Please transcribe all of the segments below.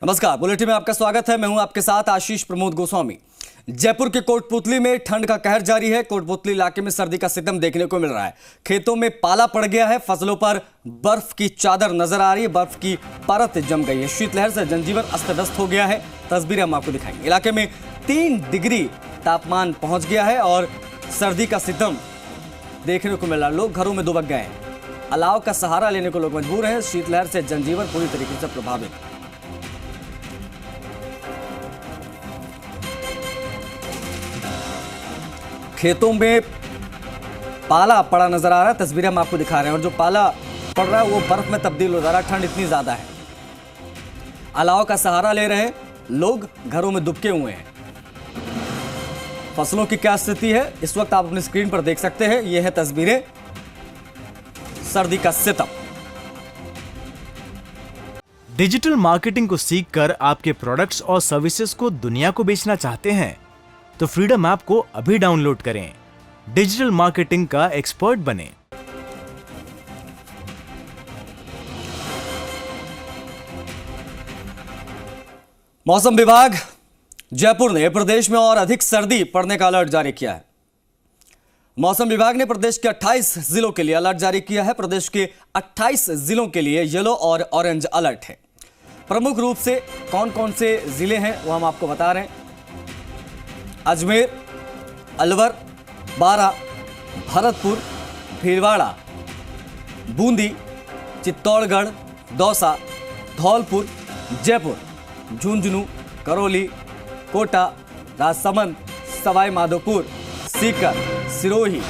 नमस्कार, बुलेटिन में आपका स्वागत है। मैं हूं आपके साथ आशीष प्रमोद गोस्वामी। जयपुर के कोटपुतली में ठंड का कहर जारी है। कोटपुतली इलाके में सर्दी का सितम देखने को मिल रहा है। खेतों में पाला पड़ गया है, फसलों पर बर्फ की चादर नजर आ रही है, बर्फ की परत जम गई है। शीतलहर से जनजीवन अस्त व्यस्त हो गया है। तस्वीरें हम आपको दिखाएंगे। इलाके में 3 डिग्री तापमान पहुंच गया है और सर्दी का सितम देखने को मिल रहा है। लोग घरों में दुबक गए हैं। अलाव का सहारा लेने को लोग मजबूर हैं। शीतलहर से जनजीवन पूरी तरीके से प्रभावित। खेतों में पाला पड़ा नजर आ रहा है। तस्वीरें हम आपको दिखा रहे हैं और जो पाला पड़ रहा है वो बर्फ में तब्दील हो जा रहा है। ठंड इतनी ज्यादा है। अलाव का सहारा ले रहे लोग घरों में दुबके हुए हैं। फसलों की क्या स्थिति है इस वक्त आप अपनी स्क्रीन पर देख सकते हैं। यह है तस्वीरें सर्दी का सितम। डिजिटल मार्केटिंग को सीखकर आपके प्रोडक्ट्स और सर्विसेज को दुनिया को बेचना चाहते हैं तो फ्रीडम ऐप को अभी डाउनलोड करें। डिजिटल मार्केटिंग का एक्सपर्ट बनें। मौसम विभाग जयपुर ने प्रदेश में और अधिक सर्दी पड़ने का अलर्ट जारी किया है। मौसम विभाग ने प्रदेश के 28 जिलों के लिए अलर्ट जारी किया है। प्रदेश के 28 जिलों के लिए येलो और ऑरेंज अलर्ट है। प्रमुख रूप से कौन कौन से जिले हैं वो हम आपको बता रहे हैं। अजमेर, अलवर, बारा, भरतपुर, भीलवाड़ा, बूंदी, चित्तौड़गढ़, दौसा, धौलपुर, जयपुर, झुंझुनू, करौली, कोटा, राजसमंद, सवाई माधोपुर, सीकर, सिरोही,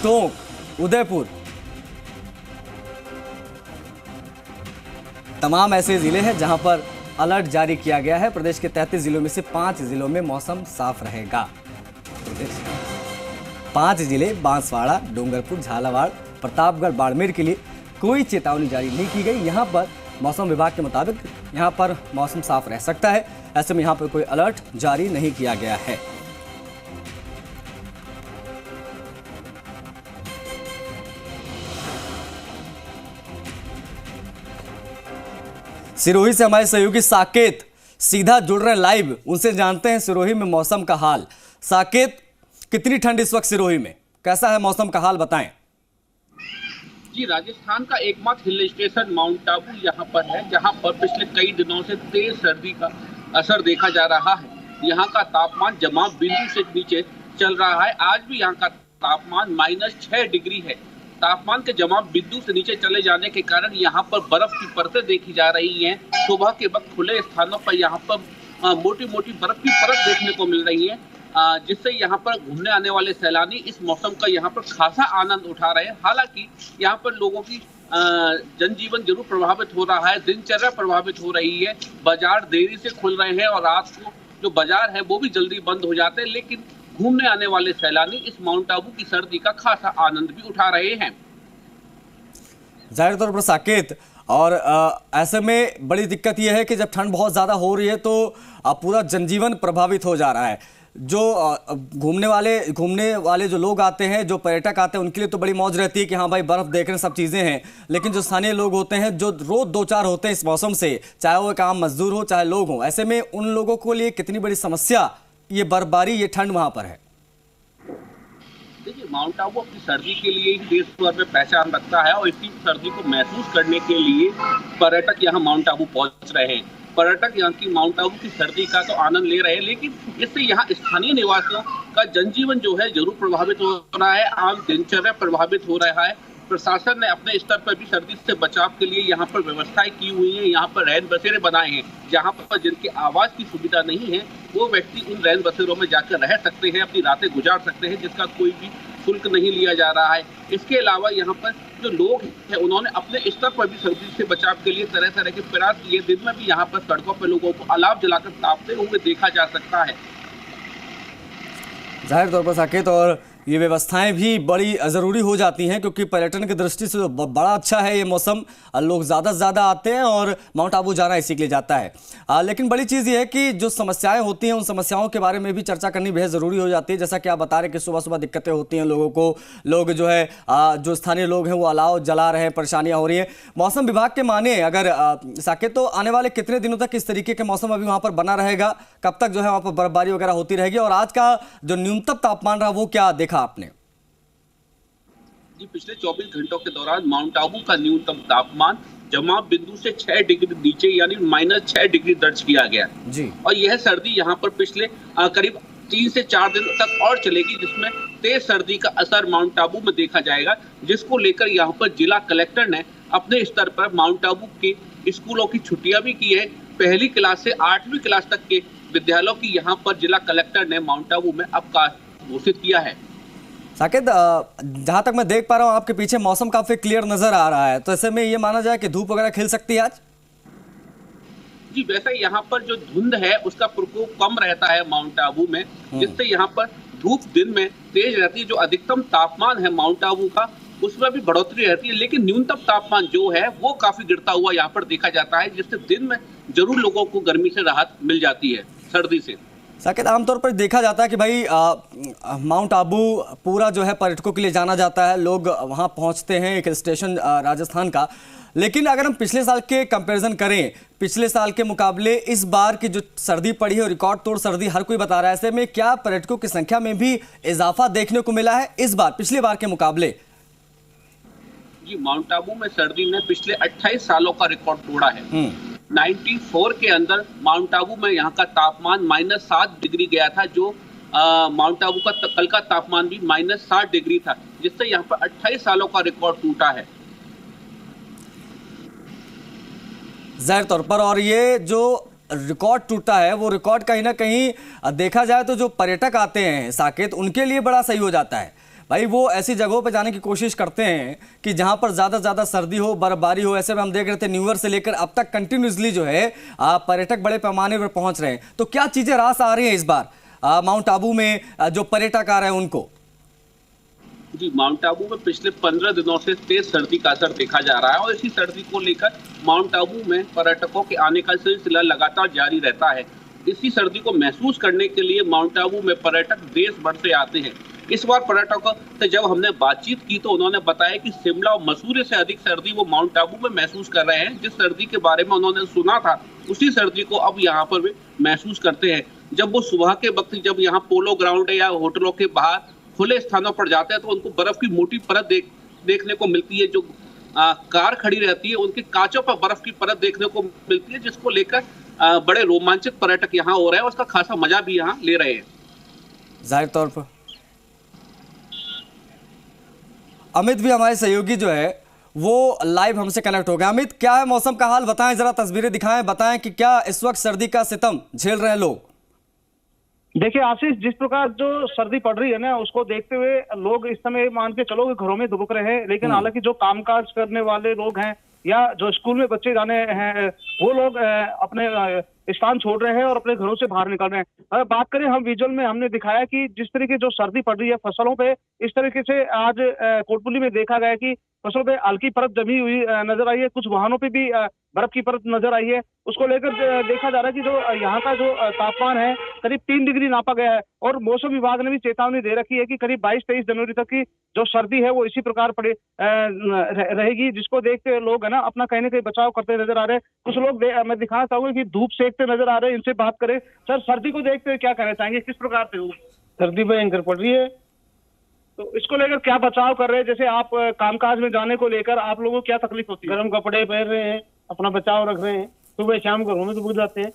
टोंक, उदयपुर, तमाम ऐसे जिले हैं जहां पर अलर्ट जारी किया गया है। प्रदेश के 33 जिलों में से 5 जिलों में मौसम साफ रहेगा। 5 जिले बांसवाड़ा, डूंगरपुर, झालावाड़, प्रतापगढ़, बाड़मेर के लिए कोई चेतावनी जारी नहीं की गई। यहां पर मौसम विभाग के मुताबिक यहां पर मौसम साफ रह सकता है। ऐसे में यहां पर कोई अलर्ट जारी नहीं किया गया है। सिरोही से हमारे सहयोगी साकेत सीधा जुड़ रहे हैं लाइव। उनसे जानते हैं सिरोही में मौसम का हाल। साकेत, कितनी ठंड इस वक्त सिरोही में, कैसा है मौसम का हाल बताएं। जी, राजस्थान का एकमात्र हिल स्टेशन माउंट आबू यहाँ पर है, जहाँ पर पिछले कई दिनों से तेज सर्दी का असर देखा जा रहा है। यहाँ का तापमान जमाव बिंदु से नीचे चल रहा है। आज भी यहाँ का तापमान -6 डिग्री है। तापमान के जमाव बिंदु से नीचे चले जाने के कारण यहाँ पर बर्फ की परतें देखी जा रही हैं। सुबह के वक्त खुले स्थानों पर यहाँ पर मोटी मोटी बर्फ की परत देखने को मिल रही है, जिससे यहाँ पर घूमने आने वाले सैलानी इस मौसम का यहाँ पर खासा आनंद उठा रहे हैं। हालांकि यहाँ पर लोगों की जनजीवन जरूर प्रभावित हो रहा है, दिनचर्या प्रभावित हो रही है। बाजार देरी से खुल रहे हैं और रात को जो बाजार है वो भी जल्दी बंद हो जाते हैं, लेकिन घूमने आने वाले सैलानी इस माउंट आबू की सर्दी का खासा आनंद भी उठा रहे हैं। जाहिर तौर पर साकेत, और ऐसे में बड़ी दिक्कत यह है कि जब ठंड बहुत ज़्यादा हो रही है तो पूरा जनजीवन प्रभावित हो जा रहा है। जो घूमने वाले जो लोग आते हैं, जो पर्यटक आते हैं, उनके लिए तो बड़ी मौज रहती है कि हाँ भाई बर्फ़ देख रहे हैं, सब चीज़ें हैं। लेकिन जो स्थानीय लोग होते हैं, जो रोज़ 2-4 होते हैं इस मौसम से, चाहे वो काम मजदूर हो चाहे लोग हों, ऐसे में उन लोगों को लिए कितनी बड़ी समस्या ये बर्फबारी, ये ठंड वहाँ पर है। देखिए, माउंट आबू अपनी सर्दी के लिए ही देश भर में पहचान रखता है और इसी सर्दी को महसूस करने के लिए पर्यटक यहाँ माउंट आबू पहुँच रहे हैं। पर्यटक यहाँ की माउंट आबू की सर्दी का तो आनंद ले रहे हैं, लेकिन इससे यहाँ स्थानीय निवासियों का जनजीवन जो है जरूर प्रभावित हो रहा है। आम दिनचर्या प्रभावित हो रहा है। प्रशासन ने अपने स्तर पर भी सर्दी से बचाव के लिए यहाँ पर व्यवस्थाएं की हुई हैं। यहाँ पर रैन बसेरे बनाए हैं, जहाँ पर जिनके आवास की सुविधा नहीं है वो व्यक्ति उन रैन बसेरों में जाकर रह सकते हैं, अपनी रातें गुजार सकते हैं, जिसका कोई भी शुल्क नहीं लिया जा रहा है। इसके अलावा यहाँ पर जो लोग हैं उन्होंने अपने स्तर पर भी सर्दी से बचाव के लिए तरह तरह के प्रयास किए। दिन में भी यहाँ पर सड़कों पर लोगों को अलाव जलाकर तापते हुए देखा जा सकता है। जाहिर तौर पर साकेत, और ये व्यवस्थाएं भी बड़ी ज़रूरी हो जाती हैं, क्योंकि पर्यटन की दृष्टि से तो बड़ा अच्छा है ये मौसम। लोग ज़्यादा से ज़्यादा आते हैं और माउंट आबू जाना इसी के लिए जाता है। लेकिन बड़ी चीज़ ये है कि जो समस्याएं होती हैं उन समस्याओं के बारे में भी चर्चा करनी बेहद ज़रूरी हो जाती है। जैसा कि आप बता रहे कि सुबह सुबह दिक्कतें होती हैं लोगों को, लोग जो है जो स्थानीय लोग हैं वो अलाव जला रहे हैं, परेशानियाँ हो रही हैं। मौसम विभाग के माने अगर साकेत, तो आने वाले कितने दिनों तक इस तरीके के मौसम अभी वहाँ पर बना रहेगा? कब तक जो है वहाँ पर बर्फबारी वगैरह होती रहेगी? और आज का जो न्यूनतम तापमान रहा वो क्या देखा आपने? जी, पिछले 24 घंटों के दौरान माउंट आबू का न्यूनतम तापमान जमाव बिंदु से 6 डिग्री नीचे यानी -6 डिग्री दर्ज किया गया जी। और यह सर्दी यहाँ पर पिछले करीब 3 से 4 दिन तक और चलेगी, जिसमें तेज सर्दी का असर माउंट आबू में देखा जाएगा, जिसको लेकर यहाँ पर जिला कलेक्टर ने अपने स्तर पर माउंट आबू के स्कूलों की छुट्टियां भी की है। पहली क्लास से 8वीं क्लास तक के विद्यालयों की यहाँ पर जिला कलेक्टर ने माउंट आबू में अवकाश घोषित किया है। साकेत, जहां तक मैं देख पा रहा हूं आपके पीछे मौसम काफी क्लियर नजर आ रहा है, तो ऐसे में ये माना जाए कि धूप वगैरह खिल सकती है आज? जी, वैसे यहाँ पर जो धुंध है उसका प्रकोप कम रहता है माउंट आबू में, जिससे यहाँ पर धूप दिन में तेज रहती है। जो अधिकतम तापमान है माउंट आबू का उसमें भी बढ़ोतरी रहती है, लेकिन न्यूनतम तापमान जो है वो काफी गिरता हुआ यहाँ पर देखा जाता है, जिससे दिन में जरूर लोगों को गर्मी से राहत मिल जाती है, सर्दी से। साकेत, आमतौर पर देखा जाता है कि भाई माउंट आबू पूरा जो है पर्यटकों के लिए जाना जाता है, लोग वहां पहुंचते हैं, एक स्टेशन राजस्थान का। लेकिन अगर हम पिछले साल के कंपैरिजन करें, पिछले साल के मुकाबले इस बार की जो सर्दी पड़ी है, रिकॉर्ड तोड़ सर्दी हर कोई बता रहा है, ऐसे में क्या पर्यटकों की संख्या में भी इजाफा देखने को मिला है इस बार पिछले बार के मुकाबले? जी, माउंट आबू में सर्दी ने पिछले 28 सालों का रिकॉर्ड तोड़ा है। 94 के अंदर माउंट आबू में यहाँ का तापमान -7 डिग्री गया था, जो माउंट आबू का कल का तापमान भी -7 डिग्री था, जिससे यहाँ पर 28 सालों का रिकॉर्ड टूटा है जाहिर तौर पर। और ये जो रिकॉर्ड टूटा है वो रिकॉर्ड कहीं ना कहीं देखा जाए तो जो पर्यटक आते हैं साकेत, उनके लिए बड़ा सही हो जाता है। भाई वो ऐसी जगहों पर जाने की कोशिश करते हैं कि जहां पर ज़्यादा सर्दी हो, बर्फबारी हो। ऐसे में हम देख रहे थे न्यू ईयर से लेकर अब तक कंटिन्यूसली जो है पर्यटक बड़े पैमाने पर पहुंच रहे हैं। तो क्या चीज़ें रास आ रही हैं इस बार माउंट आबू में जो पर्यटक आ रहे हैं उनको? जी, माउंट आबू में पिछले 15 दिनों से तेज सर्दी का असर देखा जा रहा है और इसी सर्दी को लेकर माउंट आबू में पर्यटकों के आने का सिलसिला लगातार जारी रहता है। इसी सर्दी को महसूस करने के लिए माउंट आबू में पर्यटक देश भर से आते हैं। इस बार पर्यटकों से जब हमने बातचीत की तो उन्होंने बताया कि शिमला और मसूरी से अधिक सर्दी वो माउंट आबू में महसूस कर रहे हैं। जिस सर्दी के बारे में उन्होंने सुना था उसी सर्दी को अब यहाँ पर वे महसूस करते हैं। जब वो सुबह के वक्त जब यहाँ पोलो ग्राउंड या होटलों के बाहर खुले स्थानों पर जाते हैं तो उनको बर्फ की मोटी परत देखने को मिलती है। जो कार खड़ी रहती है उनके कांचों पर बर्फ की परत देखने को मिलती है, जिसको लेकर बड़े रोमांचित पर्यटक यहाँ हो रहे हैं। उसका खासा मजा भी यहाँ ले रहे हैं। जाहिर तौर पर अमित भी हमारे सहयोगी जो है वो लाइव हमसे कनेक्ट हो गया। अमित, क्या है मौसम का हाल? बताएं, जरा तस्वीरें दिखाएं, बताएं कि क्या इस वक्त सर्दी का सितम झेल रहे हैं लोग। देखिए आशीष, जिस प्रकार जो सर्दी पड़ रही है ना, उसको देखते हुए लोग इस समय मान के चलो कि घरों में दुबक रहे हैं। लेकिन हालांकि जो कामकाज करने वाले लोग हैं या जो स्कूल में बच्चे जाने हैं वो लोग अपने स्थान छोड़ रहे हैं और अपने घरों से बाहर निकल रहे हैं। अगर बात करें हम विजुअल में, हमने दिखाया कि जिस तरीके जो सर्दी पड़ रही है फसलों पे, इस तरीके से आज कोटपुली में देखा गया कि फसलों पे हल्की परत जमी हुई नजर आई है। कुछ वाहनों पे भी बर्फ की परत नजर आई है। उसको लेकर देखा जा रहा है कि जो यहाँ का जो तापमान है करीब 3 डिग्री नापा गया है और मौसम विभाग ने भी चेतावनी दे रखी है कि करीब 22-23 जनवरी तक की जो सर्दी है वो इसी प्रकार पड़े रहेगी, जिसको देखते लोग है ना अपना कहीं ना कहीं बचाव करते नजर आ रहे हैं। कुछ लोग मैं दिखाना चाहूंगा कि धूप सेकते नजर आ रहे हैं, इनसे बात करें। सर, सर्दी को देखते हुए क्या कहना चाहेंगे, किस प्रकार से? सर्दी भयंकर पड़ रही है, तो इसको लेकर क्या बचाव कर रहे हैं? जैसे आप कामकाज में जाने को लेकर आप लोगों को क्या तकलीफ होती है? गर्म कपड़े पहन रहे हैं, अपना बचाव रख रहे हैं, सुबह शाम घरों में दुबक जाते हैं।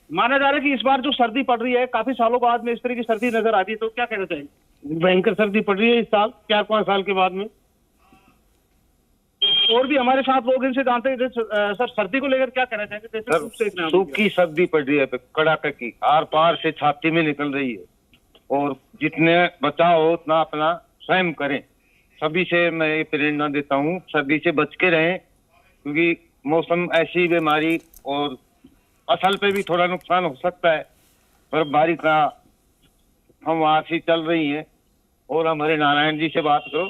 माना जा रहा है कि इस बार जो सर्दी पड़ रही है काफी सालों बाद में इस तरह की सर्दी नजर आती है, तो क्या कहना चाहिए? भयंकर सर्दी पड़ रही है इस साल, 4-5 साल के बाद में। और भी हमारे साथ लोग इनसे जानते हैं। सर, सर्दी को लेकर क्या कहना चाहेंगे? जैसे सूखी सर्दी पड़ रही है, कड़ाके की, आर पार से छाती में निकल रही है और जितने बचाव हो उतना अपना स्वयं करें। सभी से मैं ये प्रेरणा देता हूँ, सर्दी से बच के रहें, क्योंकि मौसम ऐसी बीमारी और फसल पे भी थोड़ा नुकसान हो सकता है। बर्फबारी का हम वहां से चल रही है और हमारे नारायण जी से बात करो,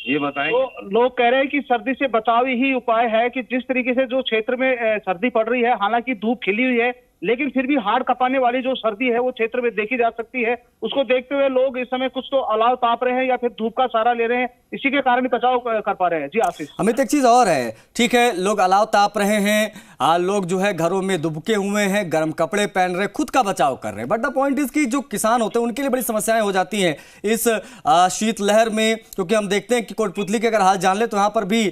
ये बताएं। तो लोग कह रहे हैं कि सर्दी से बचाव ही उपाय है, कि जिस तरीके से जो क्षेत्र में सर्दी पड़ रही है, हालांकि धूप खिली हुई है, लेकिन फिर भी हाड़ कपाने वाली जो सर्दी है वो क्षेत्र में देखी जा सकती है। उसको देखते हुए लोग इस समय कुछ तो अलाव ताप रहे हैं या फिर धूप का सहारा ले रहे हैं, इसी के कारण बचाव कर पा रहे हैं। जी आशीष। अमित, एक चीज और है, ठीक है, लोग अलाव ताप रहे हैं, लोग जो है घरों में दुबके हुए हैं, गर्म कपड़े पहन रहे हैं, खुद का बचाव कर रहे हैं, बट द पॉइंट इज कि जो किसान होते हैं उनके लिए बड़ी समस्याएं हो जाती हैं इस शीतलहर में, क्योंकि हम देखते हैं कि कोटपुतली के अगर हाल जान ले तो यहाँ पर भी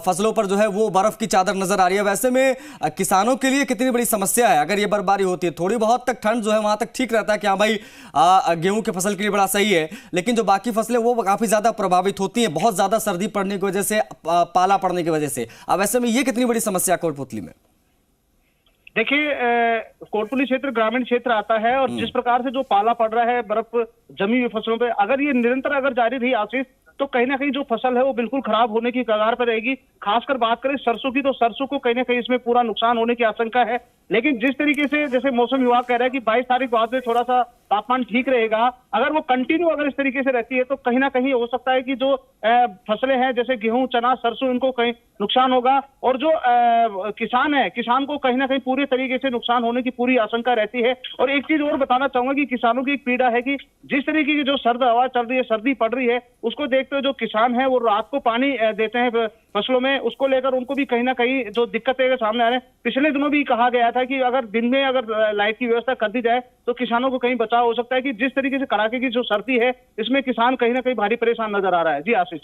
फसलों पर जो है वो बर्फ की चादर नजर आ रही है। वैसे में किसानों के लिए कितनी बड़ी समस्या है अगर ये बर्फबारी होती है। थोड़ी बहुत तक ठंड जो है वहां तक ठीक रहता है कि हाँ भाई गेहूं की फसल के लिए बड़ा सही है, लेकिन जो बाकी फसलें वो काफी ज्यादा प्रभावित होती हैं, बहुत ज्यादा सर्दी पड़ने की वजह से, पाला पड़ने की वजह से। अब ऐसे में ये कितनी बड़ी समस्या कोटपुतली में? देखिए, कोटपुतली क्षेत्र ग्रामीण क्षेत्र आता है और जिस प्रकार से जो पाला पड़ रहा है, बर्फ जमी हुई फसलों पे, अगर ये निरंतर अगर जारी रही आशीष, तो कहीं ना कहीं जो फसल है वो बिल्कुल खराब होने की कगार पर रहेगी। खासकर बात करें सरसों की, तो सरसों को कहीं ना कहीं इसमें पूरा नुकसान होने की आशंका है। लेकिन जिस तरीके से जैसे मौसम विभाग कह रहा है कि 22 तारीख बाद में थोड़ा सा तापमान ठीक रहेगा, अगर वो कंटिन्यू अगर इस तरीके से रहती है तो कहीं ना कहीं हो सकता है कि जो फसलें हैं जैसे गेहूं, चना, सरसों, इनको कहीं नुकसान होगा। और जो किसान है, किसान को कहीं ना कहीं पूरे तरीके से नुकसान होने की पूरी आशंका रहती है। और एक चीज और बताना चाहूंगा कि किसानों की एक पीड़ा है कि जिस तरीके की जो सर्द हवा चल रही है, सर्दी पड़ रही है, उसको देखते हुए जो किसान है वो रात को पानी देते हैं फसलों में, उसको लेकर उनको भी कहीं ना कहीं जो दिक्कतें सामने आ रहे हैं। पिछले दिनों भी कहा गया था कि अगर दिन में अगर लाइट की व्यवस्था कर दी जाए तो किसानों को कहीं बचाव हो सकता है, कि जिस तरीके से कड़ाके की जो सर्दी है इसमें किसान कहीं ना कहीं भारी परेशान नजर आ रहा है। जी आशीष।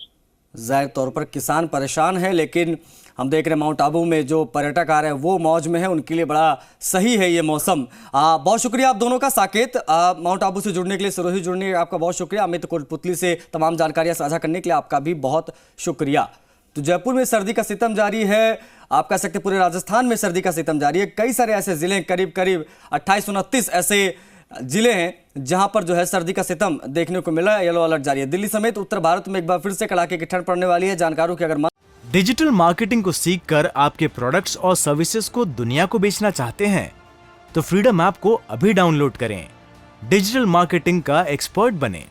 जाहिर तौर पर किसान परेशान है, लेकिन हम देख रहे हैं माउंट आबू में जो पर्यटक आ रहे हैं वो मौज में है, उनके लिए बड़ा सही है ये मौसम। बहुत शुक्रिया आप दोनों का, साकेत माउंट आबू से जुड़ने के लिए, सिरोही जुड़ने के लिए आपका बहुत शुक्रिया, अमित कोटपुतली से तमाम जानकारियां साझा करने के लिए आपका भी बहुत शुक्रिया। तो जयपुर में सर्दी का सितम जारी है, आप कह सकते पूरे राजस्थान में सर्दी का सितम जारी है। कई सारे ऐसे जिले, करीब 28-29 ऐसे जिले हैं जहां पर जो है सर्दी का सितम देखने को मिला है। येलो अलर्ट जारी है। दिल्ली समेत उत्तर भारत में एक बार फिर से कड़ाके की ठंड पड़ने वाली है। जानकारों की अगर डिजिटल मार्केटिंग को सीखकर आपके प्रोडक्ट्स और सर्विसेज को दुनिया को बेचना चाहते हैं तो फ्रीडम ऐप को अभी डाउनलोड करें, डिजिटल मार्केटिंग का एक्सपर्ट बनें।